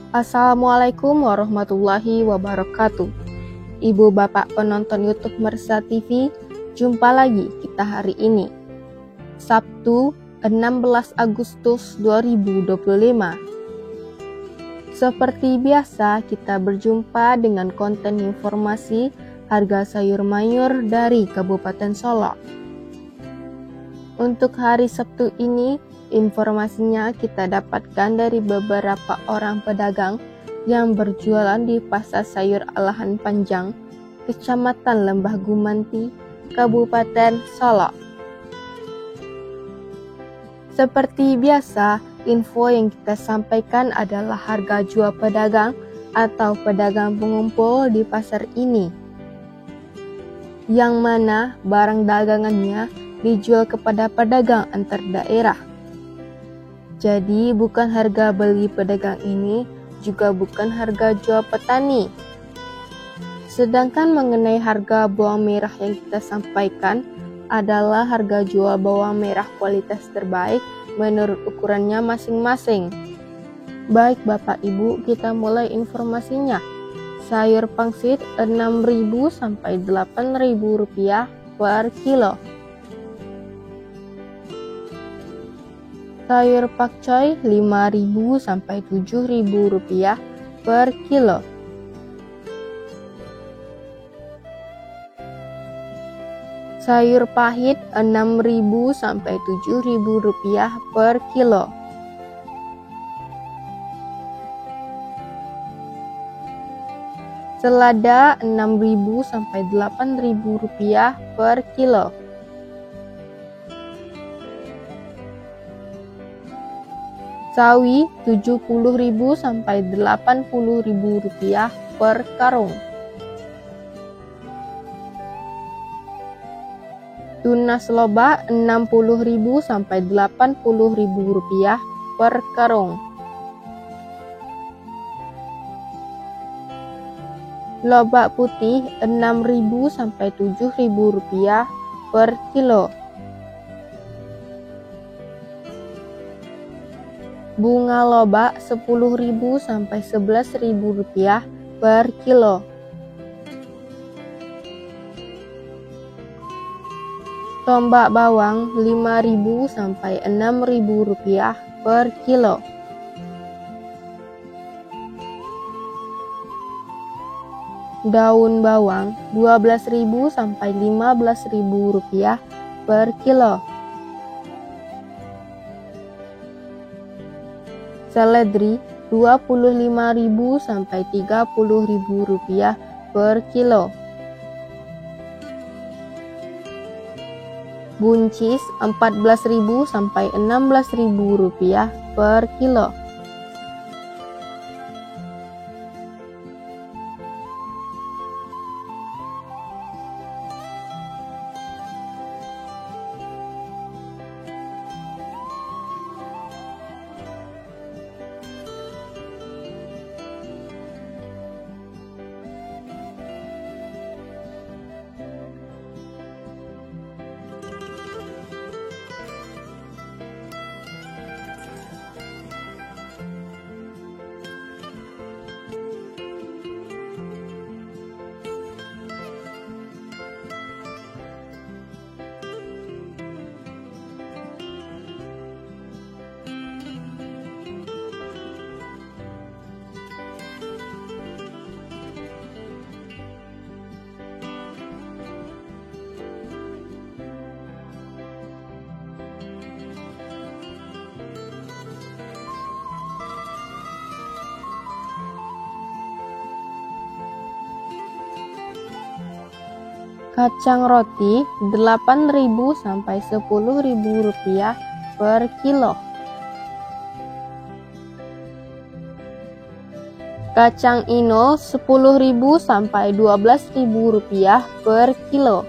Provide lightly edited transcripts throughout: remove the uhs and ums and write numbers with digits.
Assalamualaikum warahmatullahi wabarakatuh. Ibu bapak penonton YouTube Mersa TV, jumpa lagi kita hari ini, Sabtu 16 Agustus 2025. Seperti biasa, kita berjumpa dengan konten informasi harga sayur mayur dari Kabupaten Solok. Untuk hari Sabtu ini, informasinya kita dapatkan dari beberapa orang pedagang yang berjualan di Pasar Sayur Alahan Panjang, Kecamatan Lembah Gumanti, Kabupaten Solok. Seperti biasa, info yang kita sampaikan adalah harga jual pedagang atau pedagang pengumpul di pasar ini, yang mana barang dagangannya dijual kepada pedagang antar daerah. Jadi bukan harga beli pedagang ini, juga bukan harga jual petani. Sedangkan mengenai harga bawang merah yang kita sampaikan adalah harga jual bawang merah kualitas terbaik menurut ukurannya masing-masing. Baik Bapak Ibu, kita mulai informasinya. Sayur pangsit 6.000 sampai 8.000 rupiah per kilo. Sayur pakcoy 5.000 sampai 7.000 rupiah per kilo. Sayur pahit 6.000 sampai 7.000 rupiah per kilo. Selada 6.000 sampai 8.000 rupiah per kilo. Sawi 70.000 sampai 80.000 rupiah per karung. Tunas loba 60.000 sampai 80.000 rupiah per karung. Lobak putih 6.000 sampai 7.000 rupiah per kilo. Bunga loba 10.000 sampai 11.000 rupiah per kilo. Tombak bawang 5.000 sampai 6.000 rupiah per kilo. Daun bawang 12.000 sampai 15.000 rupiah per kilo. Seledri 25.000 sampai 30.000 rupiah per kilo. Buncis 14.000 sampai 16.000 rupiah per kilo. Kacang roti 8.000 sampai 10.000 rupiah per kilo. Kacang inul 10.000 sampai 12.000 rupiah per kilo.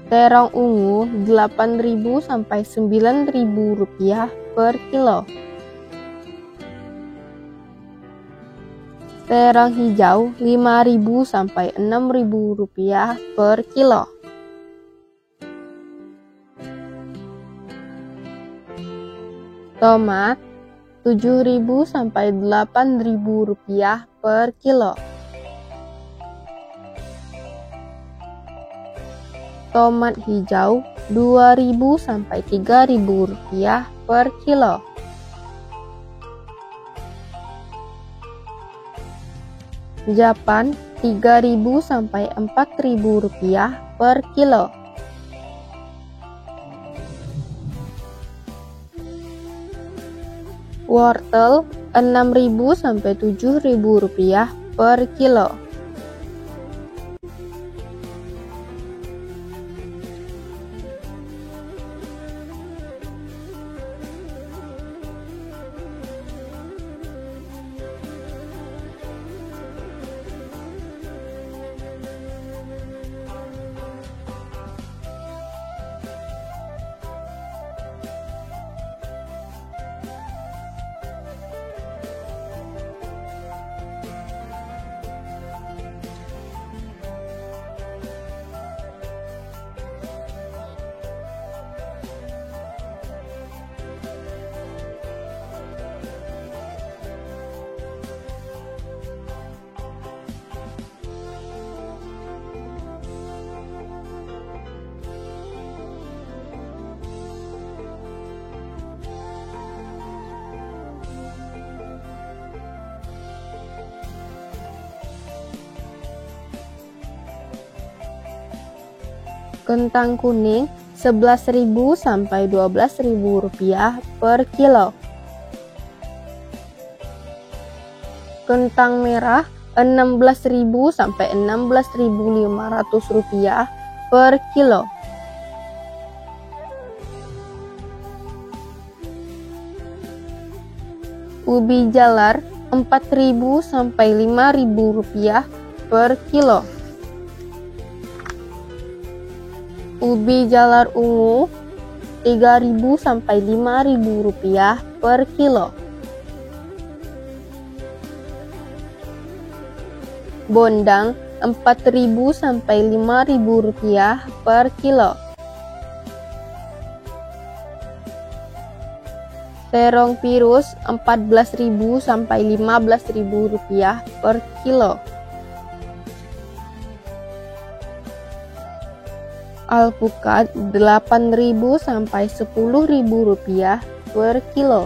Terong ungu 8.000 sampai 9.000 rupiah per kilo. Terong hijau 5.000 sampai 6.000 rupiah per kilo. Tomat 7.000 sampai 8.000 rupiah per kilo. Tomat hijau 2.000 sampai 3.000 rupiah per kilo. Japan 3.000 sampai 4.000 rupiah per kilo. Wortel 6.000 sampai 7.000 rupiah per kilo. Kentang kuning 11.000 sampai 12.000 rupiah per kilo. Kentang merah 16.000 sampai 16.500 rupiah per kilo. Ubi jalar 4.000 sampai 5.000 rupiah per kilo. Ubi jalar ungu 3.000 sampai 5.000 rupiah per kilo. Bondang 4.000 sampai 5.000 rupiah per kilo. Terong pirus 14.000 sampai 15.000 rupiah per kilo. Alpukat 8.000 sampai 10.000 rupiah per kilo.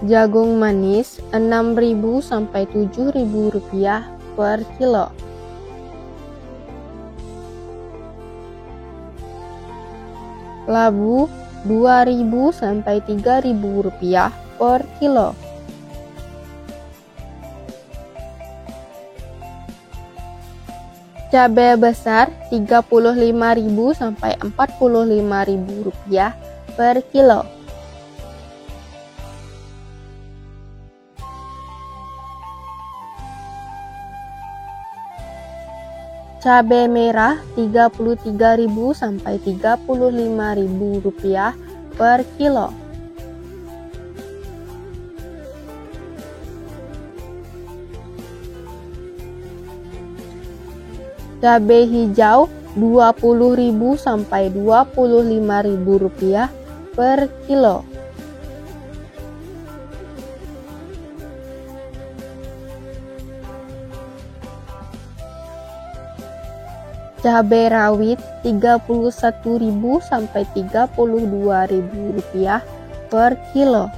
Jagung manis 6.000 sampai 7.000 rupiah per kilo. Labu 2.000 sampai 3.000 rupiah per kilo. Cabai besar 35.000 sampai 45.000 rupiah per kilo. Cabai merah 33.000 sampai 35.000 rupiah per kilo. Cabai hijau 20.000 sampai 25.000 rupiah per kilo. Cabai rawit 31.000 sampai 32.000 rupiah per kilo.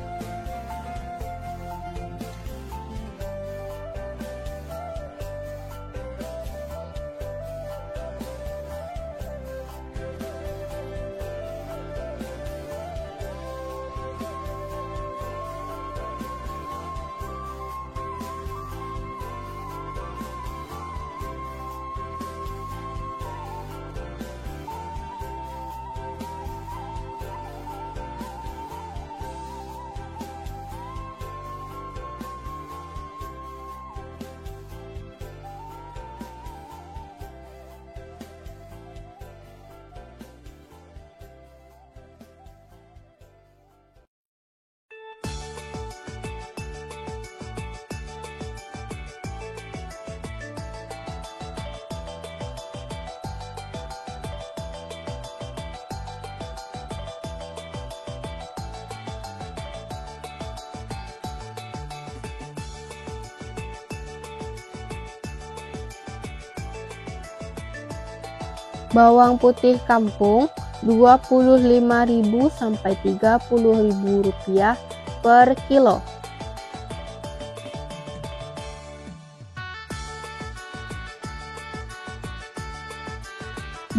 Bawang putih kampung Rp25.000 sampai Rp30.000 per kilo.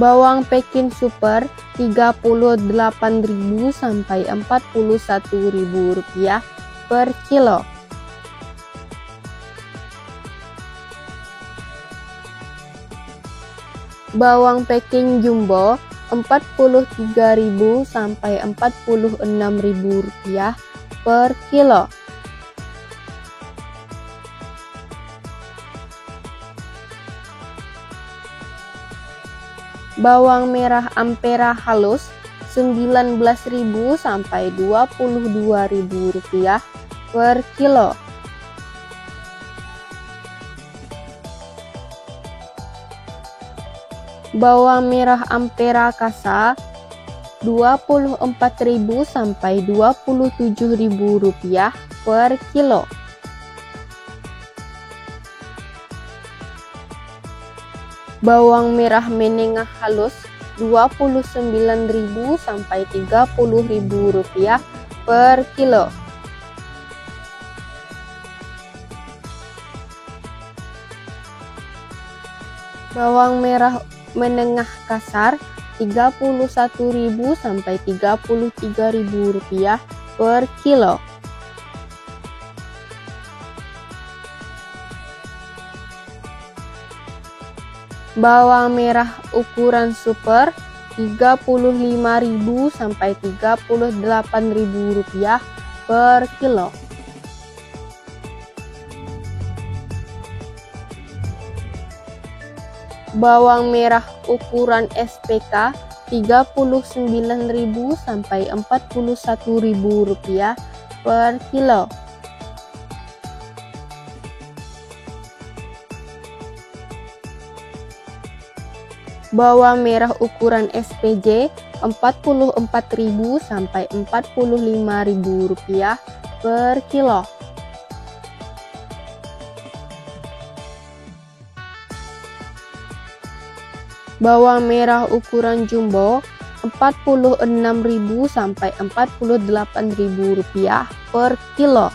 Bawang Peking super Rp38.000 sampai Rp41.000 per kilo. Bawang Peking jumbo Rp43.000 sampai Rp46.000 per kilo. Bawang merah Ampera halus Rp19.000 sampai Rp22.000 per kilo. Bawang merah Ampera kasa Rp24.000 sampai Rp27.000 per kilo. Bawang merah menengah halus Rp29.000 sampai Rp30.000 per kilo. Bawang merah menengah kasar Rp31.000 sampai Rp33.000 per kilo. Bawang merah ukuran super Rp35.000 sampai Rp38.000 per kilo. Bawang merah ukuran SPK Rp39.000 sampai Rp41.000 per kilo. Bawang merah ukuran SPJ Rp44.000 sampai Rp45.000 per kilo. Bawang merah ukuran jumbo Rp46.000 sampai Rp48.000 per kilo.